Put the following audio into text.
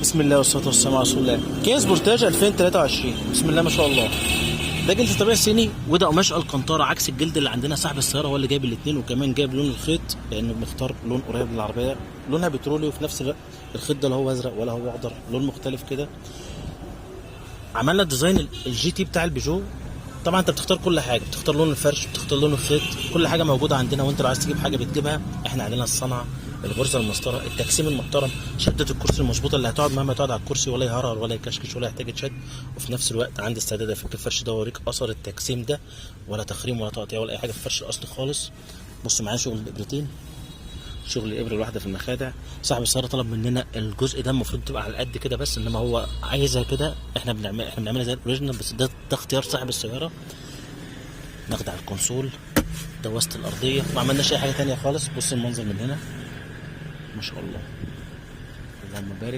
بسم الله والصلاه والسلام على رسول الله. كيا سبورتاج 2023، بسم الله ما شاء الله. ده جلد طبيعي صيني، وده قماش القنطره عكس الجلد اللي عندنا. صاحب السياره هو اللي جايب الاثنين، وكمان جايب لون الخيط لانه بنختار لون قريب للعربيه. لونها بترولي، وفي نفس الوقت الخيط ده لا هو ازرق ولا هو اخضر، لون مختلف كده. عملنا ديزاين الجي تي بتاع البيجو. طبعا انت بتختار كل حاجه، بتختار لون الفرش، بتختار لون الخيط، كل حاجه موجوده عندنا. وانت لو عايز تجيب حاجه بتجيبها. احنا عندنا الصنعه، الغرزه المسطره، التجسيم المحترم، شده الكرسي المظبوطه اللي هتقعد مهما تقعد على الكرسي ولا يهرر ولا يكشكش ولا يحتاج يتشد. وفي نفس الوقت عندي استعداد افك الفرش ده واوريك اثر التجسيم ده، ولا تخريم ولا تقطيع ولا اي حاجه في الفرش الاصلي خالص. بص معايا شغل الابرتين، شغل الابره الواحده في المخادع. صاحب السياره طلب مننا الجزء ده المفروض تبقى على قد كده بس، انما هو عايزها كده. احنا بنعملها زي الاوريجينال، بس ده اختيار صاحب السياره. ناخد على الكونسول، دوست الارضيه، ما عملناش اي حاجه تانية خالص. بص المنظر من هنا ما شاء الله، اللهم بارك.